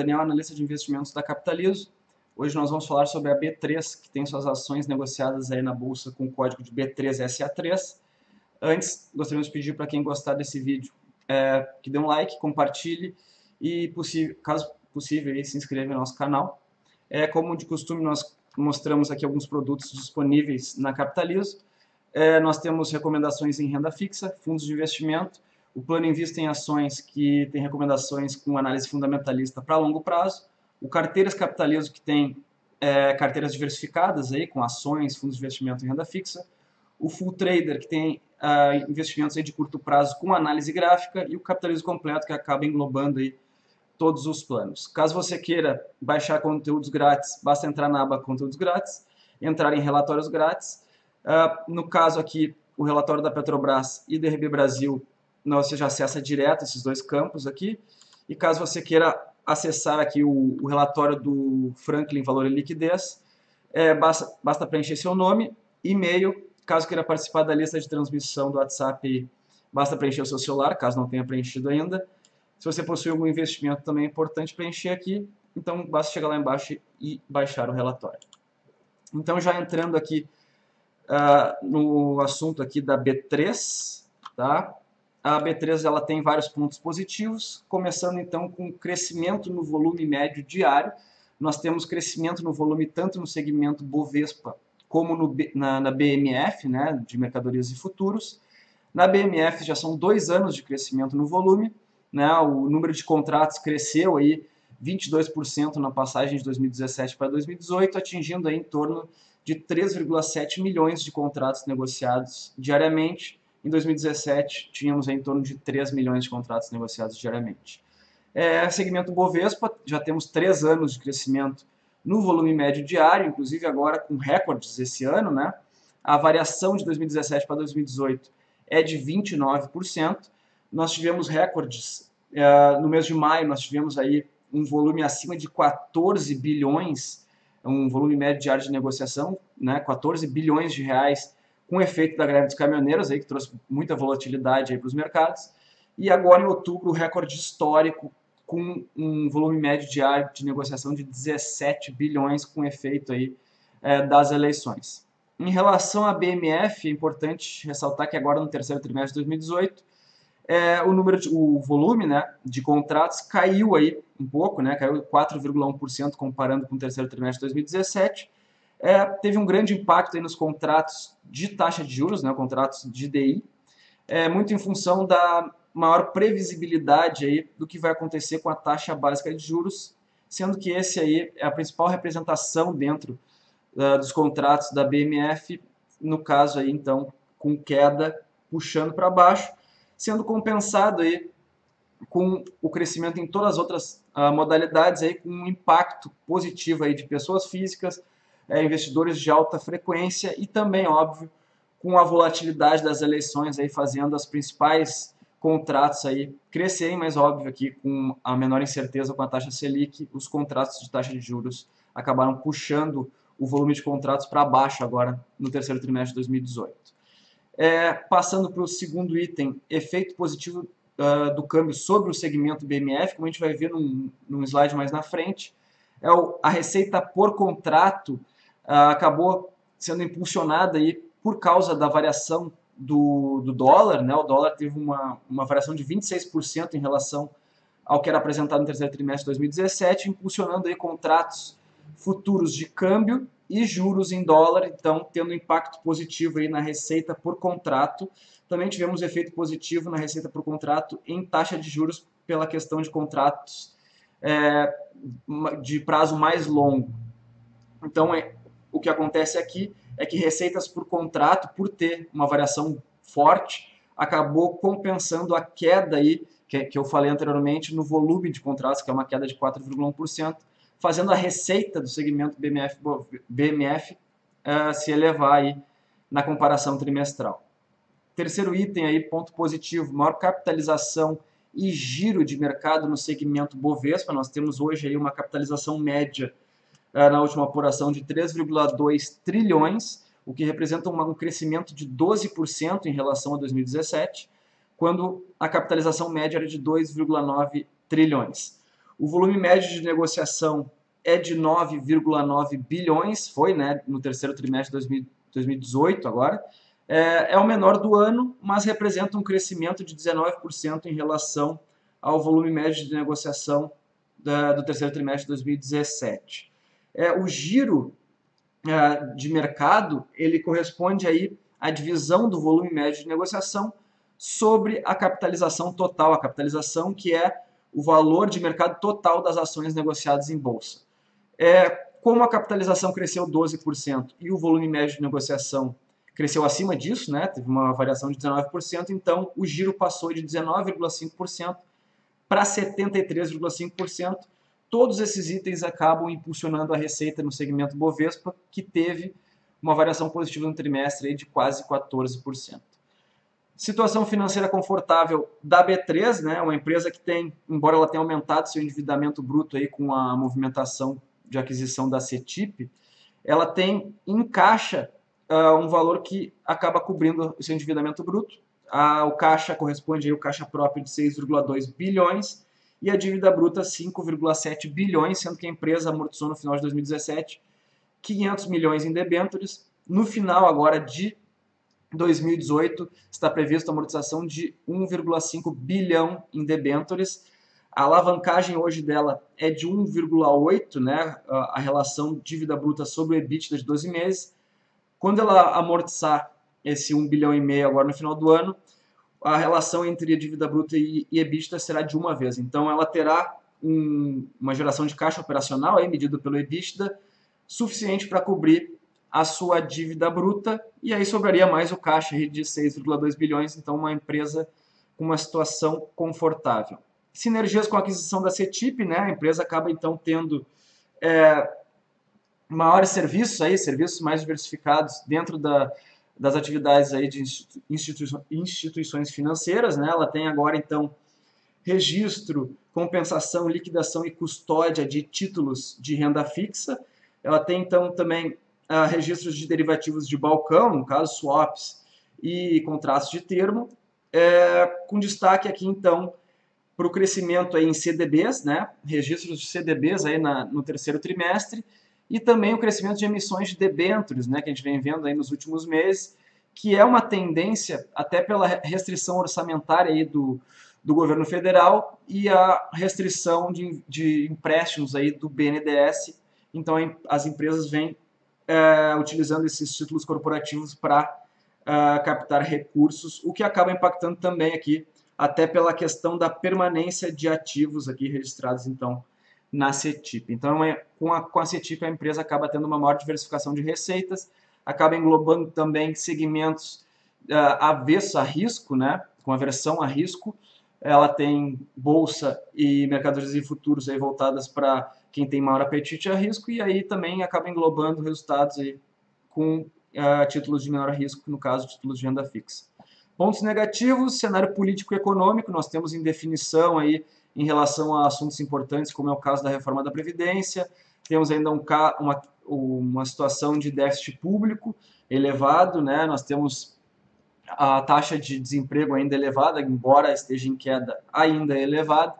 Daniel, analista de investimentos da Capitalizo. Hoje nós vamos falar sobre a B3, que tem suas ações negociadas aí na bolsa com o código de B3SA3. Antes, gostaríamos de pedir para quem gostar desse vídeo que dê um like, compartilhe e, caso possível, aí, se inscreva no nosso canal. Como de costume, nós mostramos aqui alguns produtos disponíveis na Capitalizo. Nós temos recomendações em renda fixa, fundos de investimento, o plano Invista em Ações, que tem recomendações com análise fundamentalista para longo prazo, o Carteiras Capitalizo, que tem carteiras diversificadas, aí, com ações, fundos de investimento em renda fixa, o Full Trader, que tem investimentos aí de curto prazo com análise gráfica, e o Capitalizo Completo, que acaba englobando aí todos os planos. Caso você queira baixar conteúdos grátis, basta entrar na aba Conteúdos Grátis, entrar em Relatórios Grátis. No caso aqui, o relatório da Petrobras e da RB Brasil, você já acessa direto esses dois campos aqui. E caso você queira acessar aqui o relatório do Franklin Valor e Liquidez, basta preencher seu nome, e-mail. Caso queira participar da lista de transmissão do WhatsApp, basta preencher o seu celular, caso não tenha preenchido ainda. Se você possui algum investimento, também é importante preencher aqui. Então, basta chegar lá embaixo e baixar o relatório. Então, já entrando aqui no assunto aqui da B3, tá? A B3 ela tem vários pontos positivos, começando então com o crescimento no volume médio diário. Nós temos crescimento no volume tanto no segmento Bovespa como na BMF, né, de mercadorias e futuros. Na BMF já são 2 anos de crescimento no volume, né, o número de contratos cresceu aí 22% na passagem de 2017 para 2018, atingindo aí em torno de 3,7 milhões de contratos negociados diariamente. Em 2017, tínhamos em torno de 3 milhões de contratos negociados diariamente. Segmento Bovespa, já temos 3 anos de crescimento no volume médio diário, inclusive agora com recordes esse ano, né? A variação de 2017 para 2018 é de 29%. Nós tivemos recordes, no mês de maio nós tivemos aí um volume acima de 14 bilhões, um volume médio diário de negociação, né? 14 bilhões de reais, com efeito da greve dos caminhoneiros, aí, que trouxe muita volatilidade para os mercados. E agora, em outubro, o recorde histórico, com um volume médio diário de negociação de 17 bilhões, com efeito aí, das eleições. Em relação à BMF, é importante ressaltar que agora, no terceiro trimestre de 2018, o volume, né, de contratos caiu aí um pouco, né, caiu 4,1% comparando com o terceiro trimestre de 2017. Teve um grande impacto aí nos contratos de taxa de juros, né, contratos de DI, muito em função da maior previsibilidade aí do que vai acontecer com a taxa básica de juros, sendo que esse aí é a principal representação dentro dos contratos da BMF, no caso aí então com queda puxando para baixo, sendo compensado aí com o crescimento em todas as outras modalidades, aí, com um impacto positivo aí de pessoas físicas, investidores de alta frequência e também, óbvio, com a volatilidade das eleições aí fazendo as principais contratos aí crescerem, mas óbvio aqui com a menor incerteza com a taxa Selic, os contratos de taxa de juros acabaram puxando o volume de contratos para baixo agora no terceiro trimestre de 2018. Passando para o segundo item, efeito positivo do câmbio sobre o segmento BMF, como a gente vai ver num slide mais na frente, a receita por contrato acabou sendo impulsionada aí por causa da variação do dólar, né? O dólar teve uma variação de 26% em relação ao que era apresentado no terceiro trimestre de 2017, impulsionando aí contratos futuros de câmbio e juros em dólar, então tendo impacto positivo aí na receita por contrato. Também tivemos efeito positivo na receita por contrato em taxa de juros pela questão de contratos de prazo mais longo. Então, o que acontece aqui é que receitas por contrato, por ter uma variação forte, acabou compensando a queda aí, que eu falei anteriormente, no volume de contratos, que é uma queda de 4,1%, fazendo a receita do segmento BMF se elevar aí na comparação trimestral. Terceiro item aí, ponto positivo, maior capitalização e giro de mercado no segmento Bovespa. Nós temos hoje aí uma capitalização média na última apuração de 3,2 trilhões, o que representa um crescimento de 12% em relação a 2017, quando a capitalização média era de 2,9 trilhões. O volume médio de negociação é de 9,9 bilhões, foi, né, no terceiro trimestre de 2018 agora. É o menor do ano, mas representa um crescimento de 19% em relação ao volume médio de negociação do terceiro trimestre de 2017. O giro de mercado, ele corresponde aí à divisão do volume médio de negociação sobre a capitalização total, a capitalização que é o valor de mercado total das ações negociadas em bolsa. Como a capitalização cresceu 12% e o volume médio de negociação cresceu acima disso, né, teve uma variação de 19%, então o giro passou de 19,5% para 73,5%. Todos esses itens acabam impulsionando a receita no segmento Bovespa, que teve uma variação positiva no trimestre aí de quase 14%. Situação financeira confortável da B3, né, uma empresa que tem, embora ela tenha aumentado seu endividamento bruto aí com a movimentação de aquisição da CETIP, ela tem em caixa um valor que acaba cobrindo o seu endividamento bruto. O caixa corresponde ao caixa próprio de 6,2 bilhões e a dívida bruta 5,7 bilhões, sendo que a empresa amortizou no final de 2017 500 milhões em debêntures. No final agora de 2018 está prevista a amortização de 1,5 bilhão em debêntures. A alavancagem hoje dela é de 1,8, né, a relação dívida bruta sobre o EBITDA de 12 meses. Quando ela amortizar esse 1,5 bilhão agora no final do ano, a relação entre a dívida bruta e EBITDA será de uma vez. Então, ela terá uma geração de caixa operacional, aí, medido pelo EBITDA, suficiente para cobrir a sua dívida bruta, e aí sobraria mais o caixa de 6,2 bilhões, então uma empresa com uma situação confortável. Sinergias com a aquisição da CETIP, né? A empresa acaba então tendo maiores serviços, serviços mais diversificados dentro das atividades aí de instituições financeiras, né? Ela tem agora então registro, compensação, liquidação e custódia de títulos de renda fixa. Ela tem então também registros de derivativos de balcão, no caso swaps e contratos de termo, com destaque aqui então para o crescimento aí em CDBs, né? Registros de CDBs aí no terceiro trimestre, e também o crescimento de emissões de debêntures, né, que a gente vem vendo aí nos últimos meses, que é uma tendência até pela restrição orçamentária aí do governo federal e a restrição de empréstimos aí do BNDES. Então as empresas vêm utilizando esses títulos corporativos para captar recursos, o que acaba impactando também aqui até pela questão da permanência de ativos aqui registrados então na CETIP. Então, com a CETIP, a empresa acaba tendo uma maior diversificação de receitas, acaba englobando também segmentos avessos a risco, né, com aversão a risco. Ela tem bolsa e mercadorias e futuros aí voltadas para quem tem maior apetite a risco, e aí também acaba englobando resultados aí com títulos de menor risco, no caso, títulos de renda fixa. Pontos negativos, cenário político e econômico, nós temos indefinição aí em relação a assuntos importantes, como é o caso da reforma da Previdência. Temos ainda uma situação de déficit público elevado, né? Nós temos a taxa de desemprego ainda elevada, embora esteja em queda, ainda é elevada.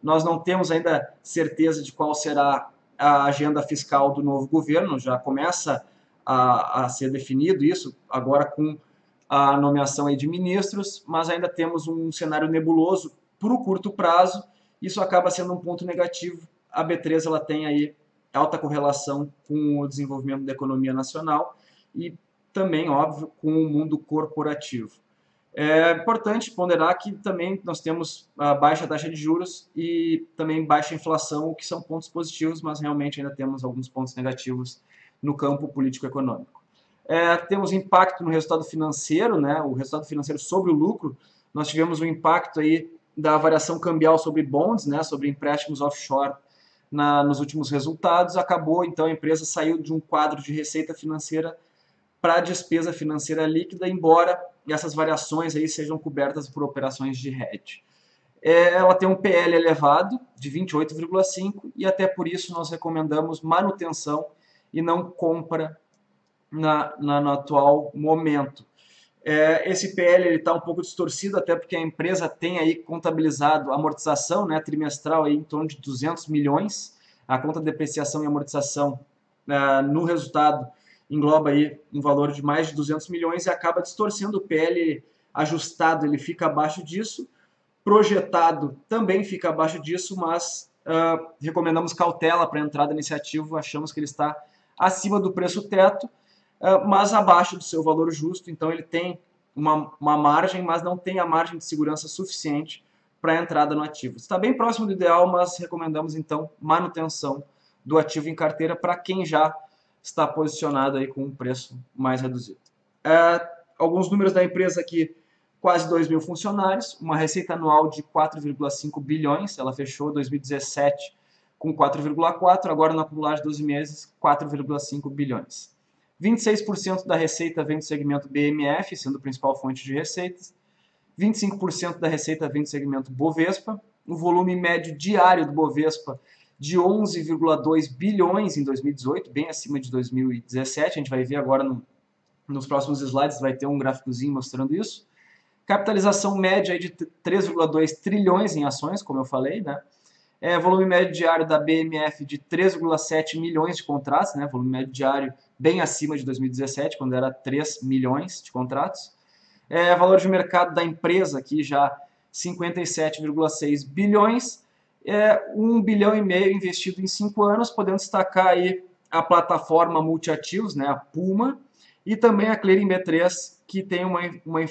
Nós não temos ainda certeza de qual será a agenda fiscal do novo governo, já começa a ser definido isso, agora com a nomeação aí de ministros, mas ainda temos um cenário nebuloso para o curto prazo. Isso acaba sendo um ponto negativo. A B3 ela tem aí alta correlação com o desenvolvimento da economia nacional e também, óbvio, com o mundo corporativo. É importante ponderar que também nós temos a baixa taxa de juros e também baixa inflação, o que são pontos positivos, mas realmente ainda temos alguns pontos negativos no campo político-econômico. Temos impacto no resultado financeiro, né? O resultado financeiro sobre o lucro. Nós tivemos um impacto aí da variação cambial sobre bonds, né, sobre empréstimos offshore nos últimos resultados. Acabou, então, a empresa saiu de um quadro de receita financeira para despesa financeira líquida, embora essas variações aí sejam cobertas por operações de hedge. Ela tem um PL elevado, de 28,5, e até por isso nós recomendamos manutenção e não compra no atual momento. Esse PL está um pouco distorcido, até porque a empresa tem aí contabilizado amortização, né, trimestral aí, em torno de 200 milhões. A conta de depreciação e amortização no resultado engloba aí um valor de mais de 200 milhões e acaba distorcendo o PL ajustado, ele fica abaixo disso, projetado também fica abaixo disso, mas recomendamos cautela para a entrada nesse ativo, achamos que ele está acima do preço teto, mas abaixo do seu valor justo, então ele tem uma margem, mas não tem a margem de segurança suficiente para a entrada no ativo. Está bem próximo do ideal, mas recomendamos então manutenção do ativo em carteira para quem já está posicionado aí com um preço mais reduzido. Alguns números da empresa aqui: quase 2 mil funcionários, uma receita anual de 4,5 bilhões, ela fechou 2017 com 4,4, agora no acumular de 12 meses, 4,5 bilhões. 26% da receita vem do segmento BMF, sendo a principal fonte de receitas. 25% da receita vem do segmento Bovespa. O volume médio diário do Bovespa de 11,2 bilhões em 2018, bem acima de 2017. A gente vai ver agora nos próximos slides, vai ter um gráficozinho mostrando isso. Capitalização média de 3,2 trilhões em ações, como eu falei, né? Volume médio diário da BMF de 3,7 milhões de contratos, né? Volume médio diário bem acima de 2017, quando era 3 milhões de contratos. Valor de mercado da empresa aqui já 57,6 bilhões, 1,5 bilhão investido em 5 anos, podendo destacar aí a plataforma multiativos, né, a Puma, e também a Clearing B3, que tem uma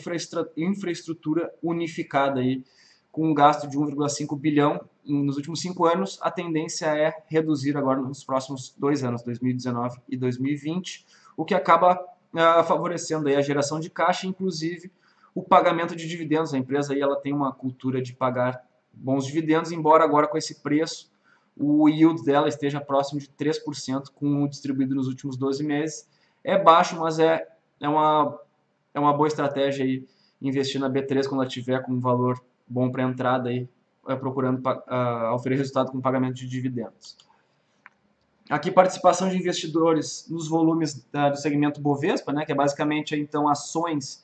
infraestrutura unificada aí, com um gasto de 1,5 bilhão nos últimos 5 anos. A tendência é reduzir agora nos próximos 2 anos, 2019 e 2020, o que acaba favorecendo aí a geração de caixa, inclusive o pagamento de dividendos. A empresa aí, ela tem uma cultura de pagar bons dividendos, embora agora com esse preço o yield dela esteja próximo de 3%, com o distribuído nos últimos 12 meses. É baixo, mas é uma boa estratégia aí investir na B3 quando ela tiver com um valor bom para entrada aí, procurando oferecer resultado com pagamento de dividendos. Aqui, participação de investidores nos volumes do segmento Bovespa, né, que é basicamente então ações.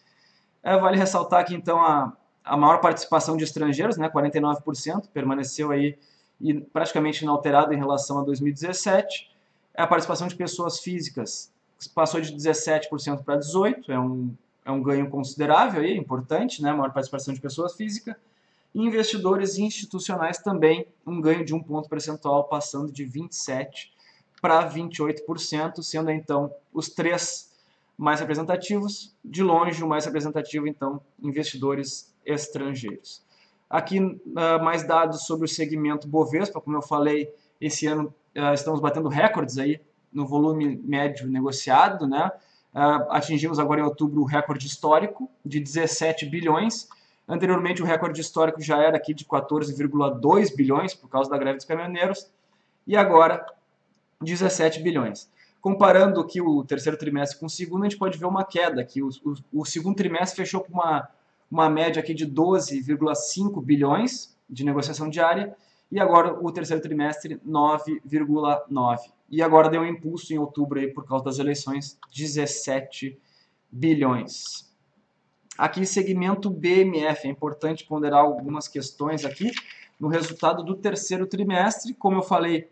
Vale ressaltar que então a maior participação de estrangeiros, né, 49%, permaneceu aí e praticamente inalterado em relação a 2017. A participação de pessoas físicas passou de 17% para 18%, é um ganho considerável aí, importante, né, maior participação de pessoas físicas. E investidores institucionais também, um ganho de 1 ponto percentual, passando de 27% para 28%, sendo então os 3 mais representativos. De longe, o mais representativo, então, investidores estrangeiros. Aqui, mais dados sobre o segmento Bovespa. Como eu falei, esse ano estamos batendo recordes aí no volume médio negociado, né? Atingimos agora em outubro o recorde histórico de 17 bilhões. Anteriormente, o recorde histórico já era aqui de 14,2 bilhões, por causa da greve dos caminhoneiros, e agora 17 bilhões. Comparando aqui o terceiro trimestre com o segundo, a gente pode ver uma queda, que o segundo trimestre fechou com uma média aqui de 12,5 bilhões de negociação diária, e agora o terceiro trimestre 9,9. E agora deu um impulso em outubro aí, por causa das eleições, 17 bilhões. Aqui, segmento BMF, é importante ponderar algumas questões aqui. No resultado do terceiro trimestre, como eu falei,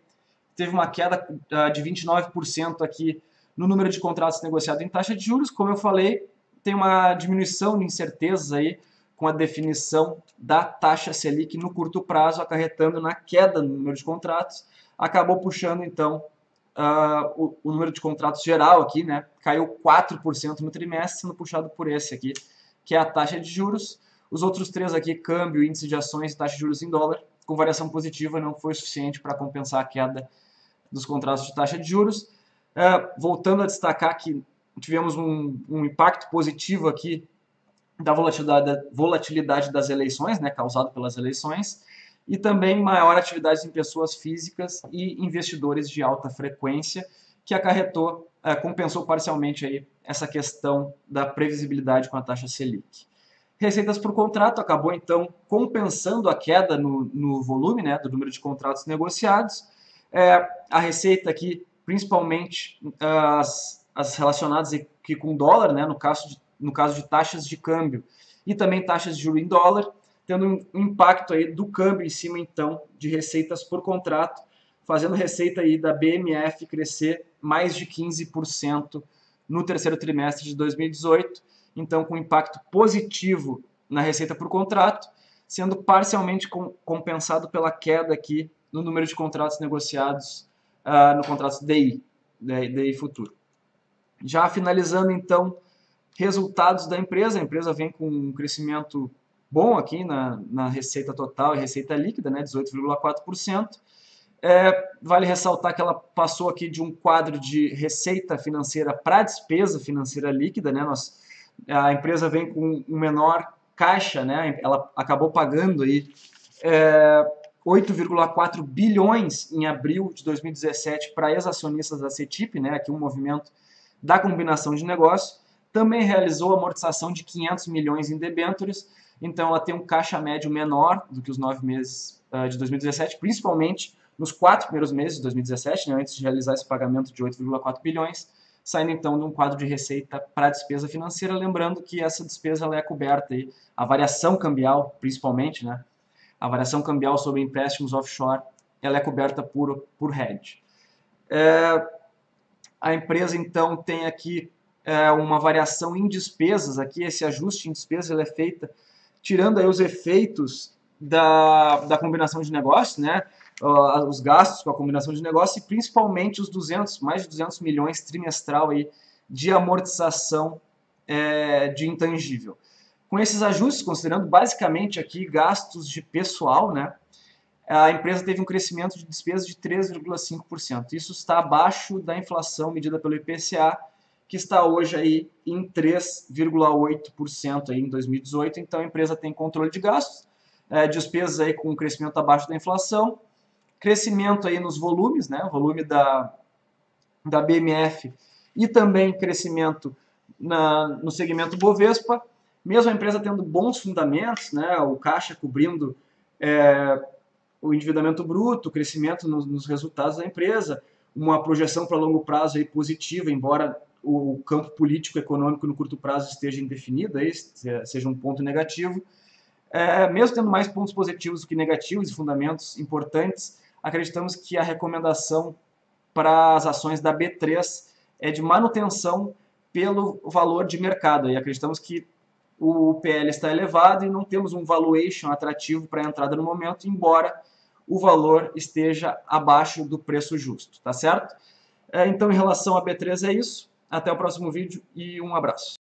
teve uma queda de 29% aqui no número de contratos negociados em taxa de juros. Como eu falei, tem uma diminuição de incertezas aí com a definição da taxa Selic no curto prazo, acarretando na queda no número de contratos. Acabou puxando, então, o número de contratos geral aqui, né? Caiu 4% no trimestre, sendo puxado por esse aqui, que é a taxa de juros. Os outros 3 aqui, câmbio, índice de ações e taxa de juros em dólar, com variação positiva, não foi suficiente para compensar a queda dos contratos de taxa de juros. Voltando a destacar que tivemos um impacto positivo aqui da volatilidade das eleições, né, causado pelas eleições, e também maior atividade em pessoas físicas e investidores de alta frequência, que compensou parcialmente aí essa questão da previsibilidade com a taxa Selic. Receitas por contrato acabou, então, compensando a queda no volume, né, do número de contratos negociados. A receita aqui, principalmente as relacionadas aqui com dólar, né, no caso no caso de taxas de câmbio e também taxas de juros em dólar, tendo um impacto aí do câmbio em cima, então, de receitas por contrato, fazendo receita aí da BMF crescer mais de 15% no terceiro trimestre de 2018, então com impacto positivo na receita por contrato, sendo parcialmente compensado pela queda aqui no número de contratos negociados no contrato DI futuro. Já finalizando, então, resultados da empresa, a empresa vem com um crescimento bom aqui na receita total e receita líquida, né, 18,4%. Vale ressaltar que ela passou aqui de um quadro de receita financeira para despesa financeira líquida, né, a empresa vem com um menor caixa, né, ela acabou pagando aí 8,4 bilhões em abril de 2017 para ex-acionistas da CETIP, né, aqui um movimento da combinação de negócio, também realizou amortização de 500 milhões em debêntures, então ela tem um caixa médio menor do que os 9 meses de 2017, principalmente nos 4 primeiros meses de 2017, né, antes de realizar esse pagamento de 8,4 bilhões, saindo então de um quadro de receita para despesa financeira, lembrando que essa despesa ela é coberta, aí, a variação cambial principalmente, né, a variação cambial sobre empréstimos offshore, ela é coberta por hedge. A empresa, então, tem aqui uma variação em despesas, aqui esse ajuste em despesas ele é feito tirando aí os efeitos da combinação de negócios, né, os gastos com a combinação de negócios e principalmente os mais de 200 milhões trimestral aí de amortização de intangível. Com esses ajustes, considerando basicamente aqui gastos de pessoal, né, a empresa teve um crescimento de despesas de 3,5%. Isso está abaixo da inflação medida pelo IPCA, que está hoje aí em 3,8% aí em 2018. Então a empresa tem controle de gastos, despesas aí com um crescimento abaixo da inflação, crescimento aí nos volumes, né, volume da BMF e também crescimento no segmento Bovespa, mesmo a empresa tendo bons fundamentos, né, o caixa cobrindo o endividamento bruto, o crescimento nos resultados da empresa, uma projeção para longo prazo aí positiva, embora o campo político-econômico no curto prazo esteja indefinido, aí, seja um ponto negativo. Mesmo tendo mais pontos positivos do que negativos e fundamentos importantes, acreditamos que a recomendação para as ações da B3 é de manutenção pelo valor de mercado. E acreditamos que o PL está elevado e não temos um valuation atrativo para a entrada no momento, embora o valor esteja abaixo do preço justo, tá certo? Então, em relação à B3 é isso. Até o próximo vídeo e um abraço.